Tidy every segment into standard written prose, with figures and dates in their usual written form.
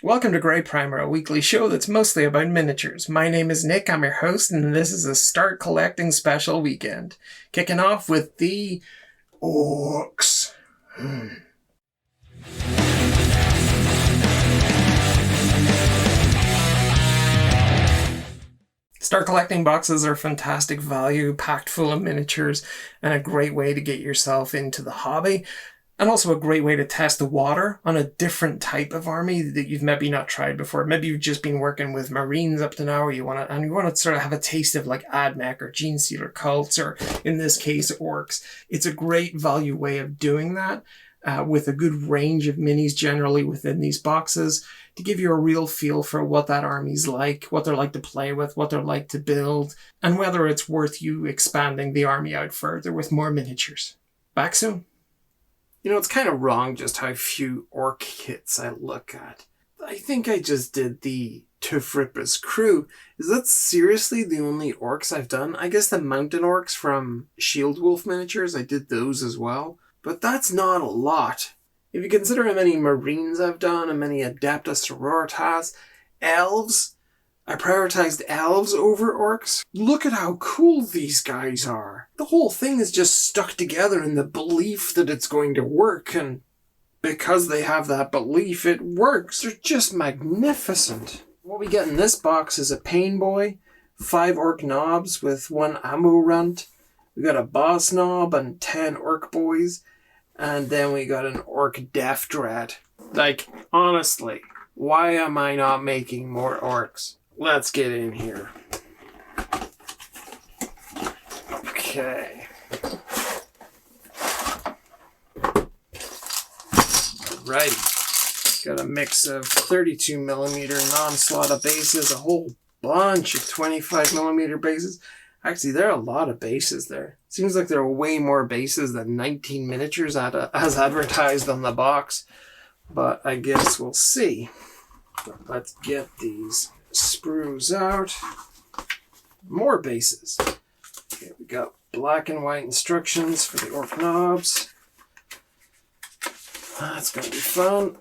Welcome to Grey Primer, a weekly show that's mostly about miniatures. My name is Nick, I'm your host, and this is a Start Collecting special weekend. Kicking off with the Orks. Start Collecting boxes are fantastic value, packed full of miniatures, and a great way to get yourself into the hobby. And also a great way to test the water on a different type of army that you've maybe not tried before. Maybe you've just been working with Marines up to now, or you want to sort of have a taste of like AdMech or Genestealer cults, or in this case, Orks. It's a great value way of doing that with a good range of minis generally within these boxes to give you a real feel for what that army's like, what they're like to play with, what they're like to build, and whether it's worth you expanding the army out further with more miniatures. Back soon. You know, it's kind of wrong just how few Ork kits I look at. I think I just did the Tufripa's crew. Is that seriously the only Orks I've done? I guess the Mountain Orks from Shield Wolf miniatures, I did those as well. But that's not a lot. If you consider how many Marines I've done, and many Adeptus Sororitas, Elves, I prioritized Elves over Orks. Look at how cool these guys are. The whole thing is just stuck together in the belief that it's going to work, and because they have that belief, it works. They're just magnificent. What we get in this box is a Painboy, 5 Ork Nobz with 1 ammo runt. We got a Boss Nob and 10 Ork Boyz. And then we got an Ork Deff Dread. Like, honestly, why am I not making more Orks? Let's get in here. Okay. Alrighty. Got a mix of 32mm non-slaughter bases, a whole bunch of 25mm bases. Actually, there are a lot of bases there. Seems like there are way more bases than 19 miniatures as advertised on the box. But I guess we'll see. Let's get these Sprues out. More bases. Okay, we got black and white instructions for the Ork Nobz. That's going to be fun.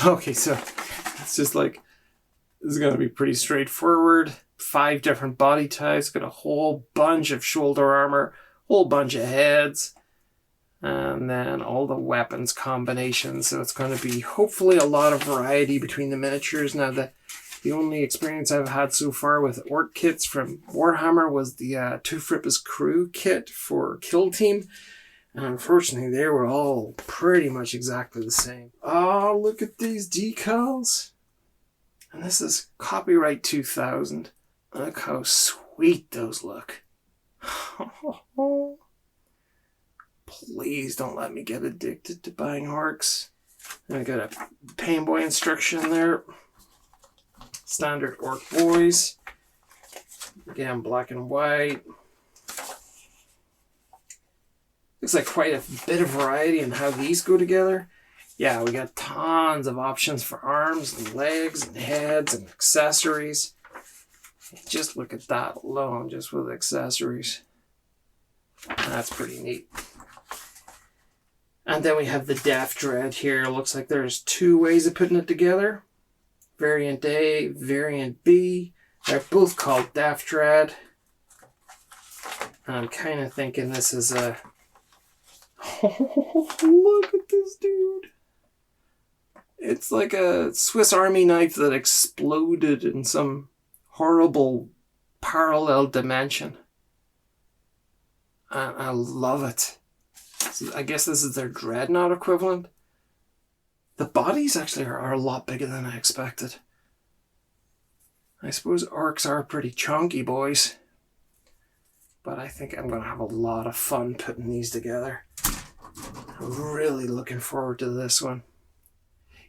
Okay, so it's just like, this is going to be pretty straightforward. 5 different body types, got a whole bunch of shoulder armor, whole bunch of heads, and then all the weapons combinations. So it's going to be hopefully a lot of variety between the miniatures. Now, the only experience I've had so far with Ork kits from Warhammer was the Tufripa's crew kit for Kill Team. And unfortunately, they were all pretty much exactly the same. Oh, look at these decals. And this is copyright 2000. Look how sweet those look. Please don't let me get addicted to buying Orks. And I got a Painboy instruction there. Standard Ork Boyz. Again, black and white. Looks like quite a bit of variety in how these go together. Yeah, we got tons of options for arms and legs and heads and accessories. Just look at that alone, just with accessories. That's pretty neat. And then we have the Deff Dread here. Looks like there's 2 ways of putting it together. Variant A, Variant B. They're both called Deff Dread. And I'm kind of thinking this is a... Oh, look at this dude. It's like a Swiss Army knife that exploded in some horrible parallel dimension. And I love it. So I guess this is their Dreadnought equivalent. The bodies actually are a lot bigger than I expected. I suppose Orks are pretty chunky boys. But I think I'm going to have a lot of fun putting these together. I'm really looking forward to this one.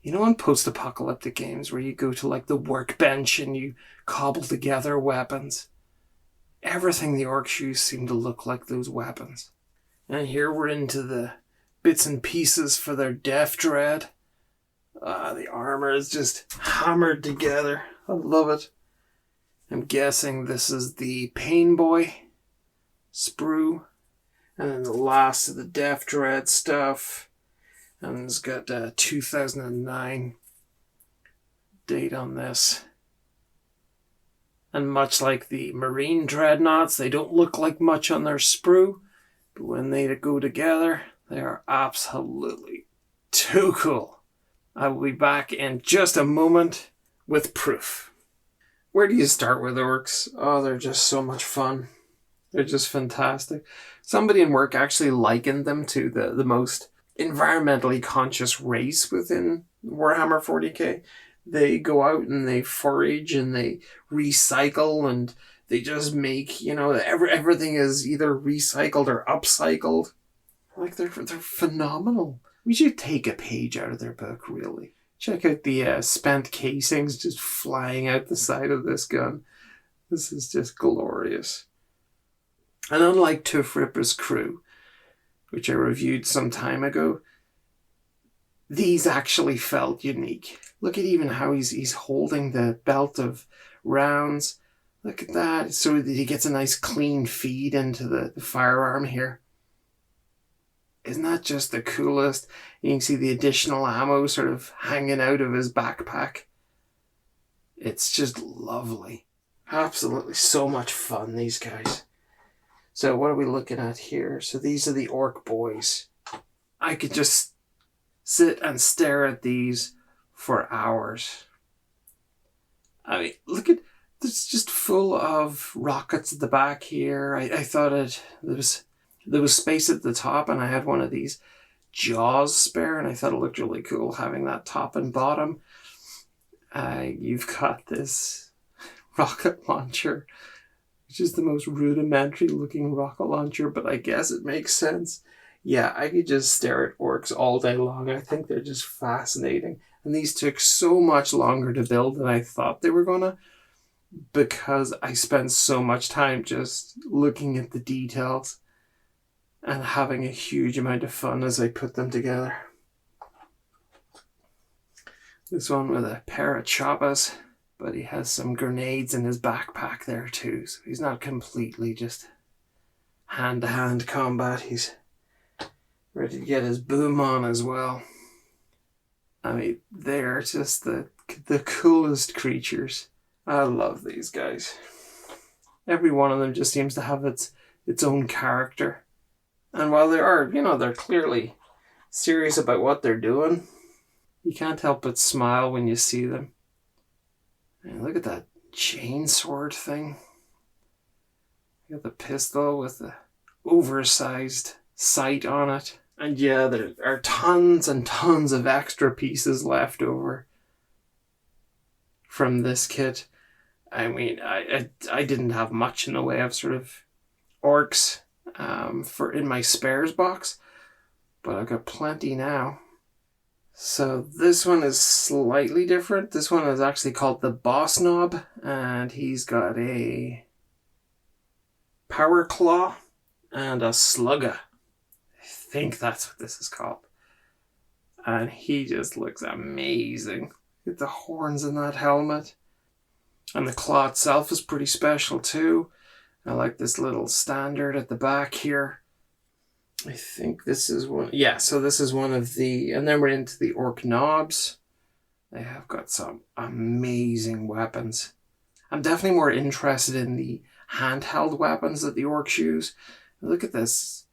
You know, in post-apocalyptic games where you go to like the workbench and you cobble together weapons, everything the Orks use seem to look like those weapons. And here we're into the bits and pieces for their Deff Dread. The armor is just hammered together. I love it. I'm guessing this is the Painboy sprue. And then the last of the Deff Dread stuff. And it's got 2009 date on this. And much like the Marine Dreadnoughts, they don't look like much on their sprue, but when they go together, they are absolutely too cool. I will be back in just a moment with proof. Where do you start with orcs? Oh, they're just so much fun. They're just fantastic. Somebody in work actually likened them to the most environmentally conscious race within Warhammer 40K. They go out and they forage and they recycle and they just make, you know, everything is either recycled or upcycled. Like, they're phenomenal. We should take a page out of their book, really. Check out the spent casings just flying out the side of this gun. This is just glorious. And unlike Tooth Ripper's crew, which I reviewed some time ago, these actually felt unique. Look at even how he's holding the belt of rounds. Look at that, so that he gets a nice clean feed into the firearm here. Isn't that just the coolest? You can see the additional ammo sort of hanging out of his backpack. It's just lovely. Absolutely so much fun, these guys. So what are we looking at here? So these are the Ork Boyz. I could just sit and stare at these for hours. I mean, look at, it's just full of rockets at the back here. I thought there was space at the top, and I had one of these jaws spare, and I thought it looked really cool having that top and bottom. You've got this rocket launcher, which is the most rudimentary looking rocket launcher, but I guess it makes sense. Yeah, I could just stare at orcs all day long. I think they're just fascinating. And these took so much longer to build than I thought they were gonna, because I spent so much time just looking at the details and having a huge amount of fun as I put them together. This one with a pair of choppers, but he has some grenades in his backpack there too, so he's not completely just hand-to-hand combat. He's ready to get his boom on as well. I mean, they're just the coolest creatures. I love these guys. Every one of them just seems to have its own character. And while they are, you know, they're clearly serious about what they're doing, you can't help but smile when you see them. And look at that chainsword thing. You got the pistol with the oversized sight on it. And yeah, there are tons and tons of extra pieces left over from this kit. I mean, I didn't have much in the way of sort of orcs for in my spares box, but I've got plenty now. So this one is slightly different. This one is actually called the Boss Knob, and he's got a power claw and a slugger. I think that's what this is called. And he just looks amazing. Get the horns in that helmet. And the claw itself is pretty special too. I like this little standard at the back here. I think this is one. Yeah, so this is one of the, and then we're into the Ork Nobz. They have got some amazing weapons. I'm definitely more interested in the handheld weapons that the orcs use. Look at this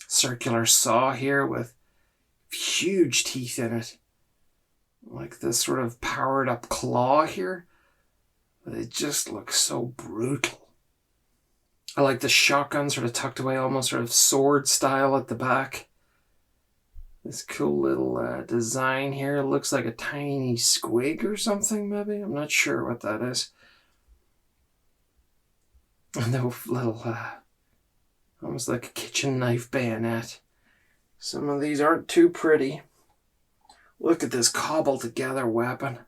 circular saw here with huge teeth in it. Like this sort of powered up claw here. It just looks so brutal. I like the shotgun sort of tucked away, almost sort of sword style at the back. This cool little design here. It looks like a tiny squig or something, maybe. I'm not sure what that is. And the little, almost like a kitchen knife bayonet. Some of these aren't too pretty. Look at this cobbled together weapon.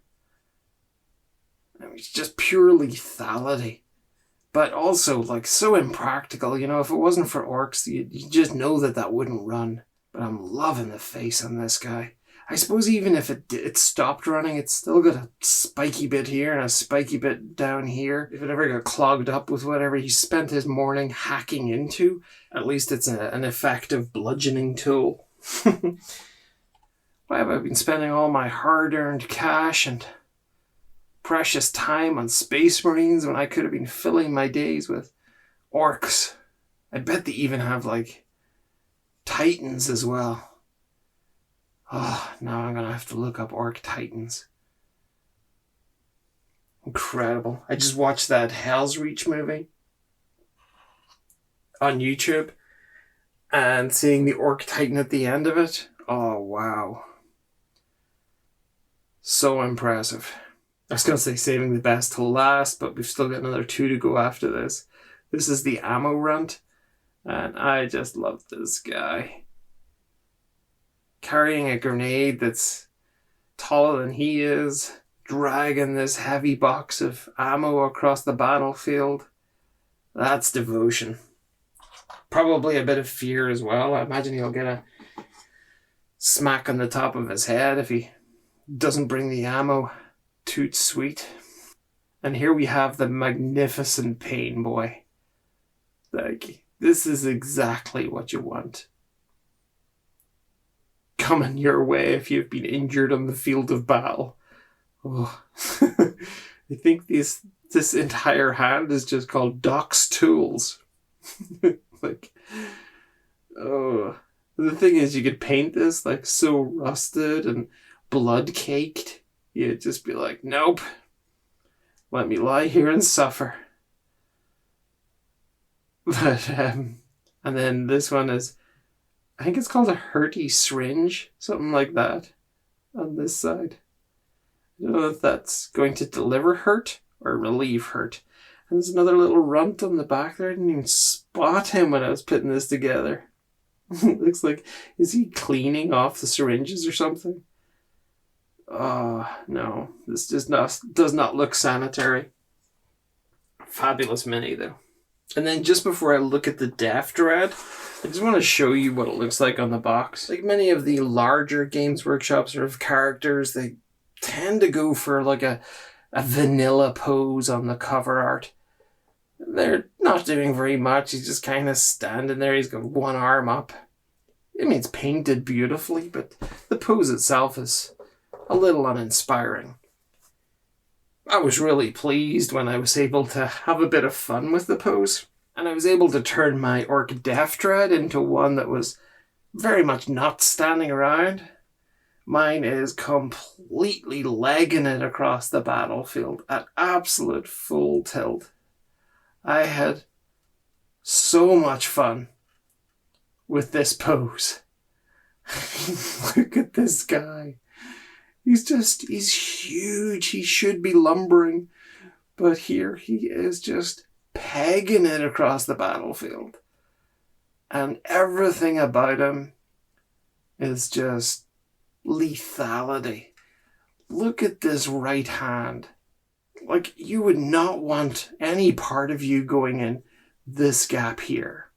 I mean, it's just pure lethality. But also, like, so impractical. You know, if it wasn't for orcs, you just know that wouldn't run. But I'm loving the face on this guy. I suppose even if it stopped running, it's still got a spiky bit here and a spiky bit down here. If it ever got clogged up with whatever he spent his morning hacking into, at least it's an effective bludgeoning tool. Why have I been spending all my hard-earned cash and precious time on Space Marines when I could have been filling my days with Orks? I bet they even have, like, Titans as well. Oh, now I'm going to have to look up Ork Titans. Incredible. I just watched that Hell's Reach movie on YouTube, and seeing the Ork Titan at the end of it, oh wow. So impressive. I was going to say saving the best till last, but we've still got another 2 to go after this. This is the ammo runt, and I just love this guy. Carrying a grenade that's taller than he is, dragging this heavy box of ammo across the battlefield. That's devotion. Probably a bit of fear as well. I imagine he'll get a smack on the top of his head if he doesn't bring the ammo. Toot sweet. And here we have the magnificent Painboy. Like, this is exactly what you want. Coming your way if you've been injured on the field of battle. Oh. I think this entire hand is just called Doc's Tools. Like, oh. The thing is, you could paint this like so rusted and blood caked. You'd just be like, nope. Let me lie here and suffer. But, and then this one is, I think it's called a hurty syringe, something like that, on this side. I don't know if that's going to deliver hurt or relieve hurt. And there's another little runt on the back there. I didn't even spot him when I was putting this together. Looks like, is he cleaning off the syringes or something? Oh, no. This does not look sanitary. Fabulous mini, though. And then just before I look at the Deff Dread, I just want to show you what it looks like on the box. Like many of the larger Games Workshop sort of characters, they tend to go for like a vanilla pose on the cover art. They're not doing very much. He's just kind of standing there. He's got one arm up. I mean, it's painted beautifully, but the pose itself is a little uninspiring. I was really pleased when I was able to have a bit of fun with the pose, and I was able to turn my Ork Deff Dread into one that was very much not standing around. Mine is completely legging it across the battlefield at absolute full tilt. I had so much fun with this pose. Look at this guy. He's huge. He should be lumbering. But here he is just pegging it across the battlefield. And everything about him is just lethality. Look at this right hand. Like, you would not want any part of you going in this gap here.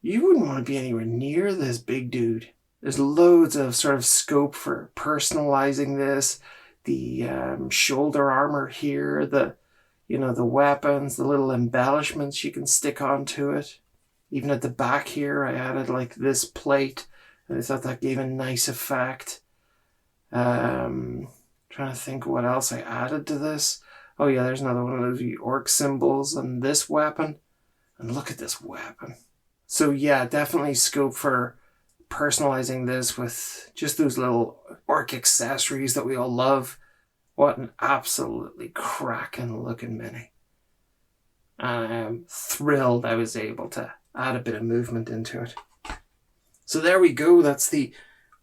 You wouldn't want to be anywhere near this big dude. There's loads of sort of scope for personalizing this. The shoulder armor here, the weapons, the little embellishments you can stick onto it. Even at the back here, I added like this plate, and I thought that gave a nice effect. Trying to think what else I added to this. Oh yeah, there's another one of the orc symbols on this weapon. And look at this weapon. So yeah, definitely scope for personalizing this with just those little orc accessories that we all love. What an absolutely cracking looking mini. And I am thrilled I was able to add a bit of movement into it. So there we go. That's the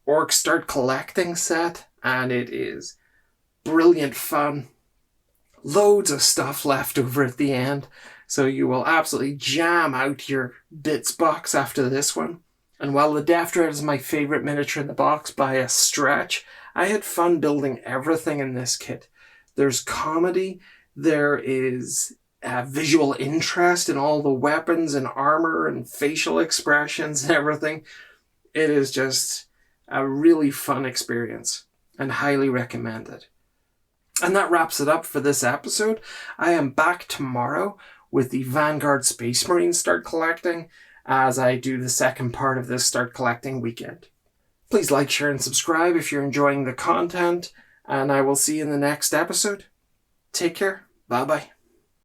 Ork Start Collecting set, and it is brilliant fun. Loads of stuff left over at the end, so you will absolutely jam out your bits box after this one. And while the Deff Dread is my favourite miniature in the box by a stretch, I had fun building everything in this kit. There's comedy, there is visual interest in all the weapons and armour and facial expressions and everything. It is just a really fun experience and highly recommended. And that wraps it up for this episode. I am back tomorrow with the Vanguard Space Marine Start Collecting as I do the second part of this Start Collecting weekend. Please like, share, and subscribe if you're enjoying the content, and I will see you in the next episode. Take care. Bye-bye.